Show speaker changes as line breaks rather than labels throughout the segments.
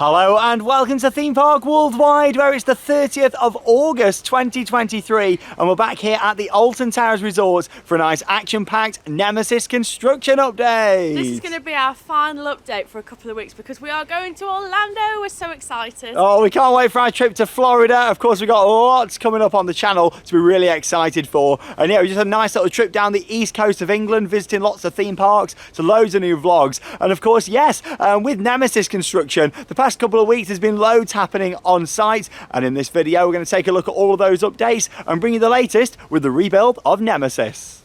Hello and welcome to Theme Park Worldwide, where it's the 30th of August 2023 and we're back here at the Alton Towers Resort for a nice action-packed Nemesis construction update.
This is going to be our final update for a couple of weeks because we are going to Orlando. We're so excited.
Oh, we can't wait for our trip to Florida. Of course, we've got lots coming up on the channel to be really excited for. And yeah, we just had a nice little trip down the east coast of England, visiting lots of theme parks, so loads of new vlogs. And of course, yes, with Nemesis construction, the past couple of weeks there's been loads happening on site, and in this video we're going to take a look at all of those updates and bring you the latest with the rebuild of Nemesis.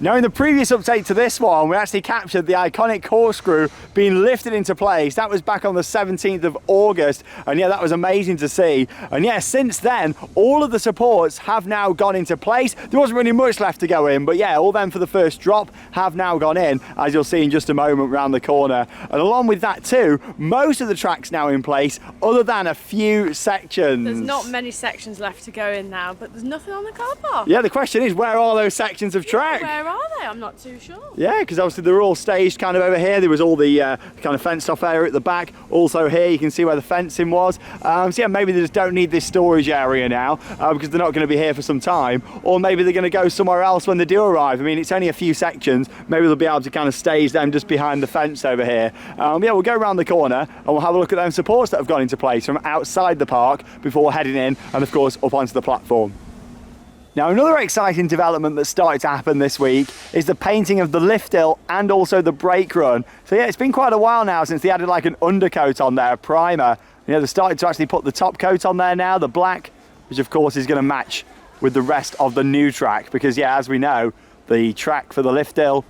Now, in the previous update to this one, we actually captured the iconic corkscrew being lifted into place. That was back on the 17th of August, and yeah, that was amazing to see. And yeah, since then, all of the supports have now gone into place. There wasn't really much left to go in, but yeah, all them for the first drop have now gone in, as you'll see in just a moment round the corner. And along with that too, most of the track's now in place, other than a few sections.
There's not many sections left to go in now, but there's nothing on the car park.
Yeah, the question is, where are those sections of track?
Where are they? I'm not too sure.
Yeah, because obviously they're all staged kind of over here. There was all the kind of fenced off area at the back. Also here you can see where the fencing was. So yeah, maybe they just don't need this storage area now because they're not going to be here for some time. Or maybe they're going to go somewhere else when they do arrive. I mean, it's only a few sections. Maybe they'll be able to kind of stage them just behind the fence over here. Yeah, we'll go around the corner and we'll have a look at them supports that have gone into place from outside the park before heading in and of course up onto the platform. Now, another exciting development that started to happen this week is the painting of the lift hill and also the brake run. So yeah, it's been quite a while now since they added like an undercoat on there, a primer. You know, they're starting to actually put the top coat on there now, the black, which of course is going to match with the rest of the new track because yeah, as we know, the track for the lift hill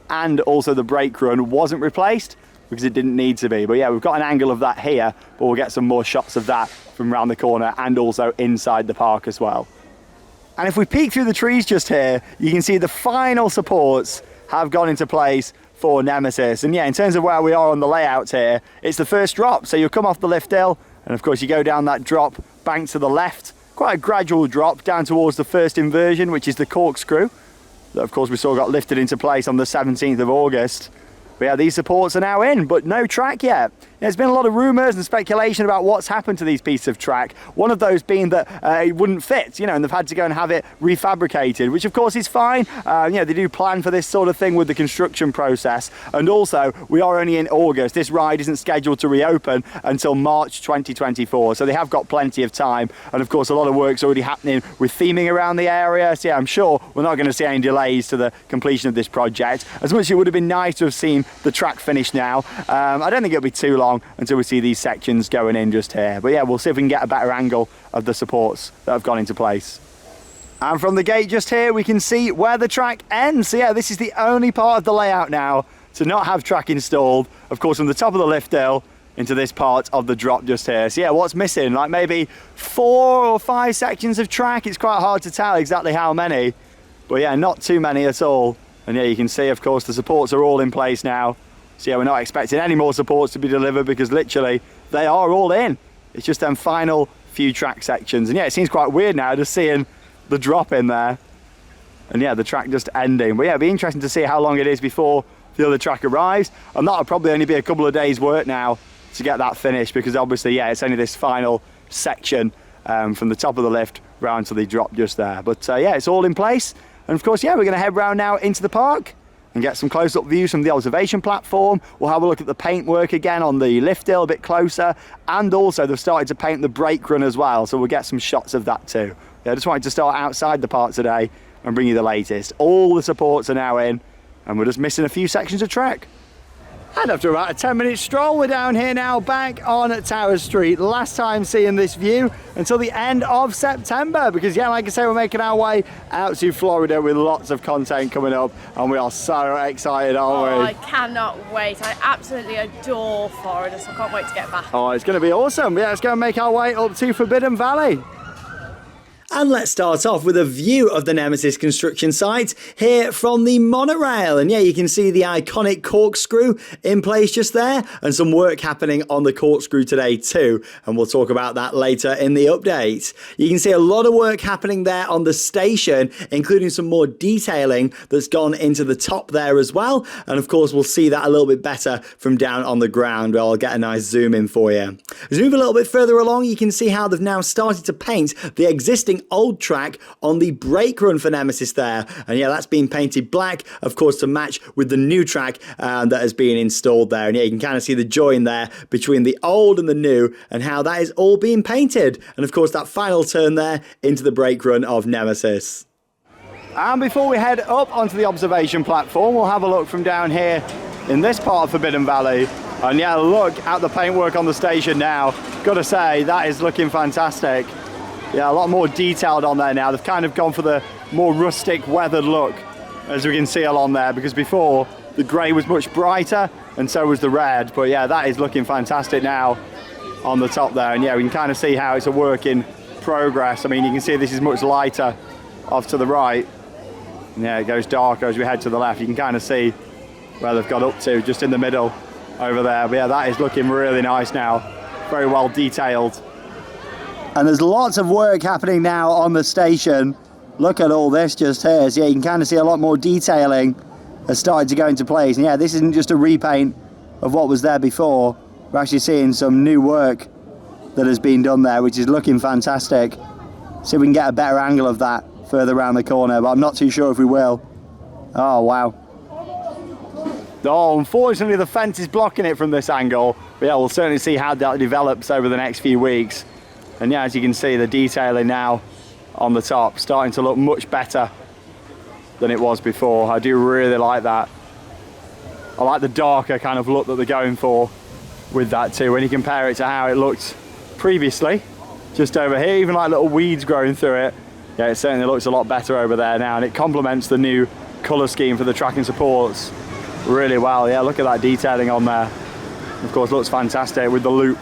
and also the brake run wasn't replaced because it didn't need to be. But yeah, we've got an angle of that here, but we'll get some more shots of that from around the corner and also inside the park as well. And if we peek through the trees just here, you can see the final supports have gone into place for Nemesis. And yeah, in terms of where we are on the layout here, it's the first drop. So you'll come off the lift hill, and of course you go down that drop bank to the left. Quite a gradual drop down towards the first inversion, which is the corkscrew. That of course we saw got lifted into place on the 17th of August. But yeah, these supports are now in, but no track yet. There's been a lot of rumours and speculation about what's happened to these pieces of track. One of those being that it wouldn't fit, you know, and they've had to go and have it refabricated, which of course is fine. You know, they do plan for this sort of thing with the construction process. And also, we are only in August. This ride isn't scheduled to reopen until March 2024. So they have got plenty of time. And of course, a lot of work's already happening with theming around the area. So yeah, I'm sure we're not going to see any delays to the completion of this project. As much as it would have been nice to have seen the track finished now, I don't think it'll be too long until we see these sections going in just here. But yeah, we'll see if we can get a better angle of the supports that have gone into place. And from the gate just here, we can see where the track ends. So yeah, this is the only part of the layout now to not have track installed. Of course, from the top of the lift hill into this part of the drop just here. So yeah, what's missing? Like maybe 4 or 5 sections of track. It's quite hard to tell exactly how many. But yeah, not too many at all. And yeah, you can see, of course, the supports are all in place now. So yeah, we're not expecting any more supports to be delivered because literally they are all in. It's just them final few track sections. And yeah, it seems quite weird now just seeing the drop in there. And yeah, the track just ending. But yeah, it'll be interesting to see how long it is before the other track arrives. And that'll probably only be a couple of days work now to get that finished because obviously, yeah, it's only this final section from the top of the lift round to the drop just there. But yeah, it's all in place. And of course, yeah, we're going to head round now into the park and get some close-up views from the observation platform. We'll have a look at the paintwork again on the lift hill a bit closer, and also they've started to paint the brake run as well, so we'll get some shots of that too. Yeah, I just wanted to start outside the park today and bring you the latest. All the supports are now in, and we're just missing a few sections of track. And after about a 10-minute stroll, we're down here now back on Towers Street. Last time seeing this view until the end of September because yeah, like I say, we're making our way out to Florida with lots of content coming up and we are so excited, aren't we?
I cannot wait. I absolutely adore Florida, so I can't wait to get back.
Oh, it's going to be awesome. Yeah, let's go and make our way up to Forbidden Valley.
And let's start off with a view of the Nemesis construction site here from the monorail. And yeah, you can see the iconic corkscrew in place just there, and some work happening on the corkscrew today too. And we'll talk about that later in the update. You can see a lot of work happening there on the station, including some more detailing that's gone into the top there as well. And of course, we'll see that a little bit better from down on the ground, where I'll get a nice zoom in for you. As we move a little bit further along, you can see how they've now started to paint the existing old track on the brake run for Nemesis there. And yeah, that's been painted black, of course, to match with the new track that has been installed there. And yeah, you can kind of see the join there between the old and the new, and how that is all being painted. And of course, that final turn there into the brake run of Nemesis.
And before we head up onto the observation platform, we'll have a look from down here in this part of Forbidden Valley. And yeah, look at the paintwork on the station now. Gotta say, that is looking fantastic. Yeah, a lot more detailed on there now. They've kind of gone for the more rustic, weathered look, as we can see along there, because before the grey was much brighter and so was the red. But yeah, that is looking fantastic now on the top there. And yeah, we can kind of see how it's a work in progress. I mean, you can see this is much lighter off to the right. And yeah, it goes darker as we head to the left. You can kind of see where they've got up to, just in the middle over there. But yeah, that is looking really nice now. Very well detailed. And there's lots of work happening now on the station. Look at all this just here. So yeah, you can kind of see a lot more detailing has started to go into place. And yeah, this isn't just a repaint of what was there before. We're actually seeing some new work that has been done there, which is looking fantastic. See if we can get a better angle of that further around the corner, but I'm not too sure if we will. Oh, wow. Oh, unfortunately the fence is blocking it from this angle. But yeah, we'll certainly see how that develops over the next few weeks. And yeah, as you can see, the detailing now on the top starting to look much better than it was before. I do really like that. I like the darker kind of look that they're going for with that too, when you compare it to how it looked previously, just over here, even like little weeds growing through it. Yeah, it certainly looks a lot better over there now, and it complements the new colour scheme for the tracking supports really well. Yeah, look at that detailing on there. Of course, looks fantastic with the loop,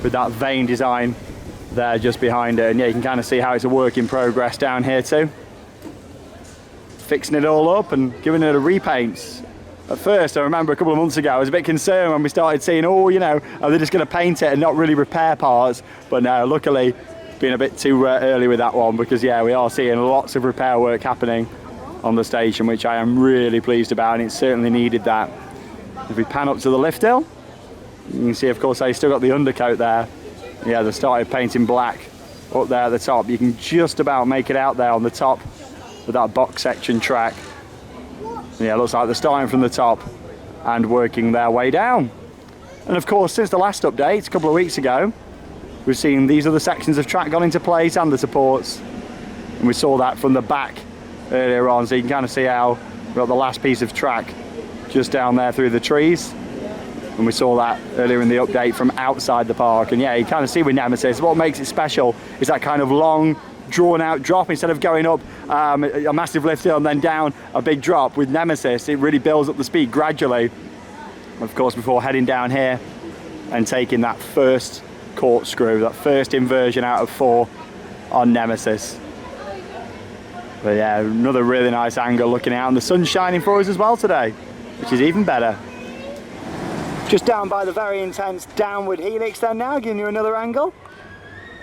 with that vein design there just behind it. And yeah, you can kind of see how it's a work in progress down here too. Fixing it all up and giving it a repaint. At first, I remember a couple of months ago, I was a bit concerned when we started seeing, oh, you know, are they just going to paint it and not really repair parts? But no, luckily, been a bit too early with that one, because yeah, we are seeing lots of repair work happening on the station, which I am really pleased about, and it certainly needed that. If we pan up to the lift hill, you can see, of course, they still got the undercoat there. Yeah, they started painting black up there at the top. You can just about make it out there on the top of that box section track. Yeah, it looks like they're starting from the top and working their way down. And of course, since the last update, a couple of weeks ago, we've seen these other sections of track gone into place and the supports. And we saw that from the back earlier on, so you can kind of see how we've got the last piece of track just down there through the trees. And we saw that earlier in the update from outside the park. And yeah, you kind of see with Nemesis, what makes it special is that kind of long, drawn out drop. Instead of going up a massive lift hill and then down a big drop, with Nemesis, it really builds up the speed gradually. Of course, before heading down here and taking that first corkscrew, that first inversion out of 4 on Nemesis. But yeah, another really nice angle looking out, and the sun's shining for us as well today, which is even better. Just down by the very intense downward helix then now, giving you another angle.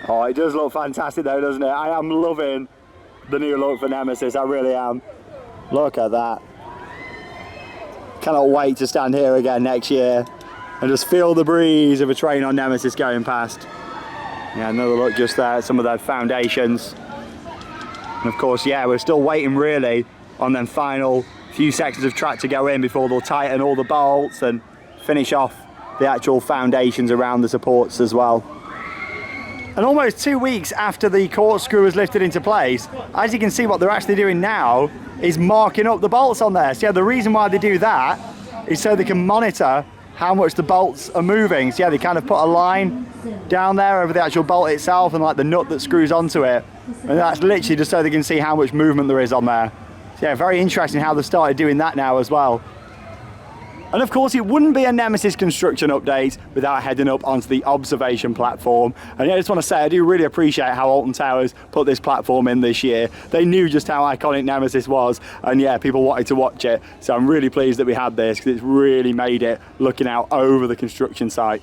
Oh, it does look fantastic though, doesn't it? I am loving the new look for Nemesis, I really am. Look at that. Cannot wait to stand here again next year and just feel the breeze of a train on Nemesis going past. Yeah, another look just there at some of those foundations. And of course, yeah, we're still waiting really on them final few sections of track to go in before they'll tighten all the bolts and finish off the actual foundations around the supports as well. And almost 2 weeks after the corkscrew was lifted into place, as you can see, what they're actually doing now is marking up the bolts on there. So yeah, the reason why they do that is so they can monitor how much the bolts are moving. So yeah, they kind of put a line down there over the actual bolt itself and like the nut that screws onto it. And that's literally just so they can see how much movement there is on there. So yeah, very interesting how they started doing that now as well. And of course, it wouldn't be a Nemesis construction update without heading up onto the observation platform. And yeah, I just want to say, I do really appreciate how Alton Towers put this platform in this year. They knew just how iconic Nemesis was, and yeah, people wanted to watch it. So I'm really pleased that we had this, because it's really made it looking out over the construction site.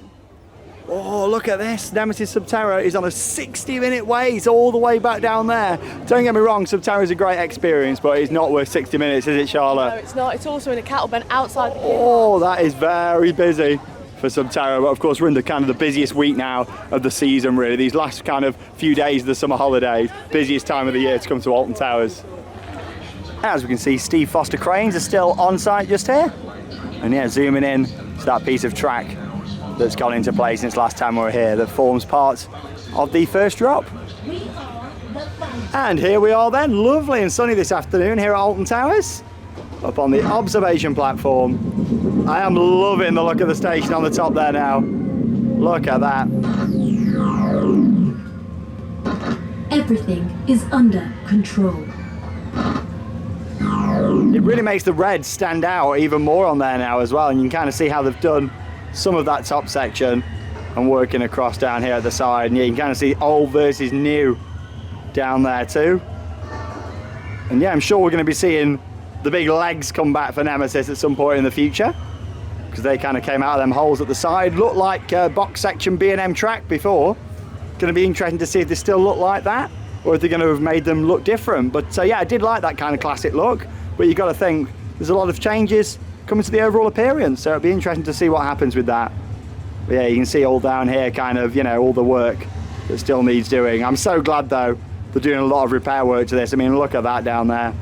Oh, look at this. Nemesis Subterra is on a 60-minute wait all the way back down there. Don't get me wrong, Subterra is a great experience, but it's not worth 60 minutes, is it, Charlotte?
No, it's not. It's also in a cattle pen outside the queue.
Oh, that is very busy for Subterra. But of course, we're in the kind of the busiest week now of the season, really. These last kind of few days of the summer holidays, busiest time of the year to come to Alton Towers. As we can see, Steve Foster cranes are still on site just here. And yeah, zooming in to that piece of track that's gone into place since last time we were here, that forms part of the first drop. And here we are then, lovely and sunny this afternoon here at Alton Towers, up on the observation platform. I am loving the look of the station on the top there now. Look at that.
Everything is under control.
It really makes the red stand out even more on there now as well, and you can kind of see how they've done some of that top section and working across down here at the side. And yeah, you can kind of see old versus new down there too. And yeah, I'm sure we're going to be seeing the big legs come back for Nemesis at some point in the future, because they kind of came out of them holes at the side. Looked like box section B&M track before. Going to be interesting to see if they still look like that, or if they're going to have made them look different. But yeah, I did like that kind of classic look, but you got to think there's a lot of changes coming to the overall appearance, so it'll be interesting to see what happens with that. But yeah, you can see all down here kind of, you know, all the work that still needs doing. I'm so glad though they're doing a lot of repair work to this. I mean, look at that down there.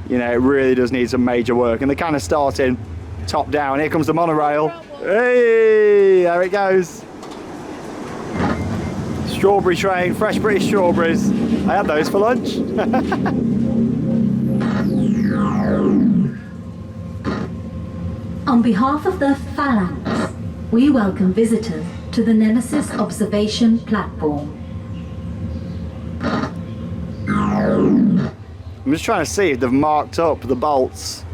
You know, it really does need some major work, and they're kind of starting top down. Here comes the monorail. Hey, there it goes. Strawberry train, fresh British strawberries. I had those for lunch.
On behalf of the Phalanx, we welcome visitors to the Nemesis observation platform.
I'm just trying to see if they've marked up the bolts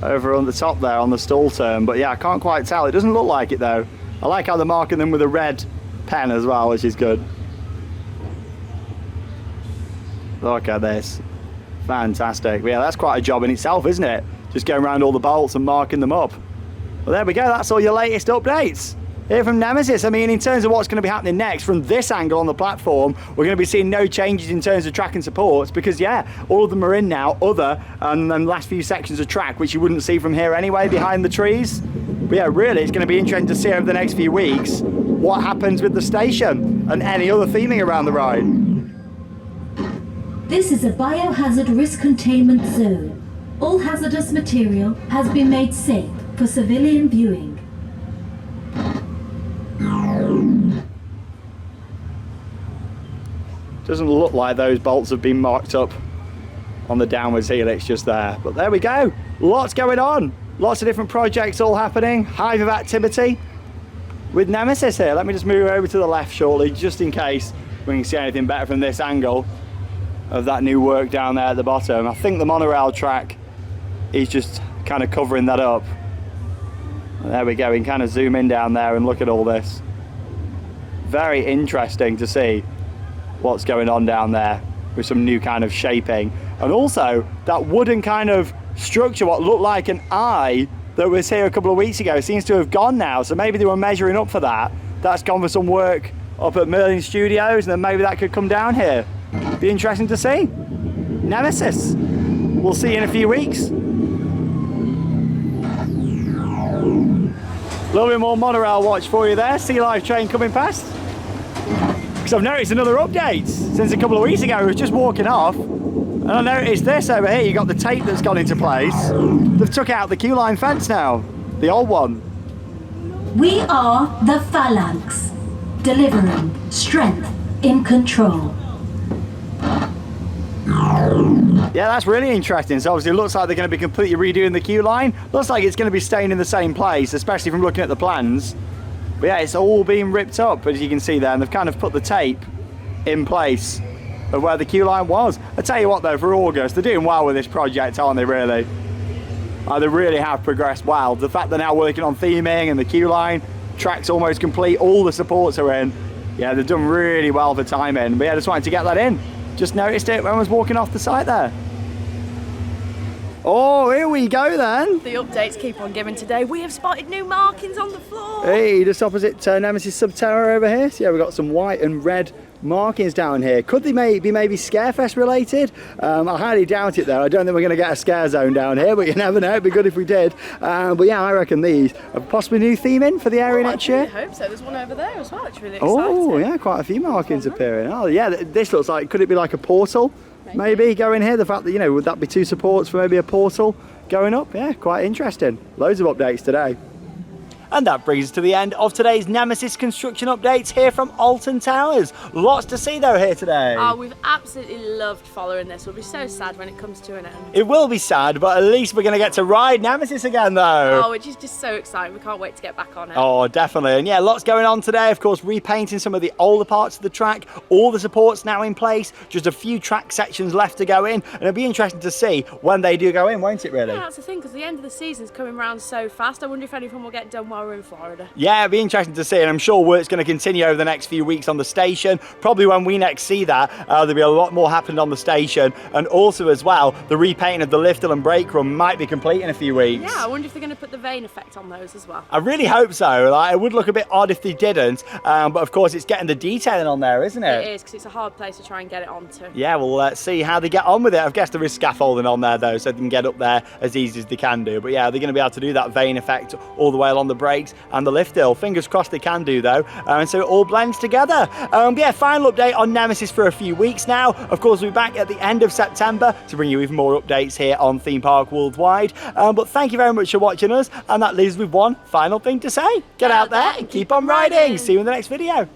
over on the top there on the stall term, but yeah, I can't quite tell. It doesn't look like it though. I like how they're marking them with a red pen as well, which is good. Look at this. Fantastic. Yeah, that's quite a job in itself, isn't it? Just going around all the bolts and marking them up. Well, there we go. That's all your latest updates here from Nemesis. I mean, in terms of what's going to be happening next from this angle on the platform, we're going to be seeing no changes in terms of track and supports, because yeah, all of them are in now, other than the last few sections of track, which you wouldn't see from here anyway, behind the trees. But yeah, really, it's going to be interesting to see over the next few weeks what happens with the station and any other theming around the ride.
This is a biohazard risk containment zone. All hazardous material has been made safe for civilian viewing.
Doesn't look like those bolts have been marked up on the downwards helix just there, but there we go. Lots going on, lots of different projects all happening, hive of activity with Nemesis here. Let me just move over to the left shortly, just in case we can see anything better from this angle of that new work down there at the bottom. I think the monorail track is just kind of covering that up. There we go, we can kind of zoom in down there and look at all this. Very interesting to see what's going on down there with some new kind of shaping. And also that wooden kind of structure, what looked like an eye that was here a couple of weeks ago, seems to have gone now. So maybe they were measuring up for that. That's gone for some work up at Merlin Studios, and then maybe that could come down here. Be interesting to see. Nemesis. We'll see you in a few weeks. A little bit more monorail watch for you there. Sea Life train coming past. Because I've noticed another update since a couple of weeks ago. I was just walking off and I noticed this over here. You got the tape that's gone into place. They've took out the queue line fence now, the old one.
We are the Phalanx, delivering strength in control.
Yeah, that's really interesting. So obviously it looks like they're going to be completely redoing the queue line. Looks like it's going to be staying in the same place, especially from looking at the plans. But yeah, it's all being ripped up, as you can see there, and they've kind of put the tape in place of where the queue line was. I tell you what though, for August, they're doing well with this project, aren't they, really? They really have progressed well. The fact they're now working on theming and the queue line, track's almost complete, all the supports are in. Yeah, they've done really well for timing. But yeah, just wanted to get that in. Just noticed it when I was walking off the site there. Oh, here we go then.
The updates keep on giving today. We have spotted new markings on the floor.
Hey, just opposite Nemesis Sub-Tower over here. So yeah, we've got some white and red markings down here. Could they be maybe Scarefest related? I highly doubt it though. I don't think we're going to get a scare zone down here, but you never know. It'd be good if we did. But yeah, I reckon these are possibly new theming for the area next year.
I hope so. There's one over there as well. It's really exciting.
Oh yeah, quite a few markings appearing. Oh yeah, this looks like, could it be like a portal? Maybe going here. The fact that, you know, would that be 2 supports for maybe a portal going up? Yeah, quite interesting. Loads of updates today. And that brings us to the end of today's Nemesis construction updates here from Alton Towers. Lots to see though here today.
Oh, we've absolutely loved following this. We'll be so sad when it comes to an end.
It will be sad, but at least we're going to get to ride Nemesis again though.
Oh, which is just so exciting. We can't wait to get back on it.
Oh, definitely. And yeah, lots going on today. Of course, repainting some of the older parts of the track. All the supports now in place. Just a few track sections left to go in. And it'll be interesting to see when they do go in, won't it really?
Yeah, that's the thing, because the end of the season's coming around so fast. I wonder if anything will get done while we're in Florida.
Yeah, it'll be interesting to see, and I'm sure work's going to continue over the next few weeks on the station. Probably when we next see that, there'll be a lot more happening on the station, and also as well, the repainting of the lift hill and brake run might be complete in a few weeks.
Yeah, I wonder if they're going to put the vein effect on those as well.
I really hope so. Like, it would look a bit odd if they didn't, but of course it's getting the detailing on there, isn't it?
It is, because it's a hard place to try and get it onto.
Yeah, we'll see how they get on with it. I guess there is scaffolding on there though, so they can get up there as easy as they can do. But yeah, they're going to be able to do that vein effect all the way along the brakes and the lift hill. Fingers crossed they can do though, and so it all blends together. Yeah, final update on Nemesis for a few weeks now. Of course, we'll be back at the end of September to bring you even more updates here on Theme Park Worldwide. But thank you very much for watching us, and that leaves with one final thing to say. Get out there and keep on riding. See you in the next video.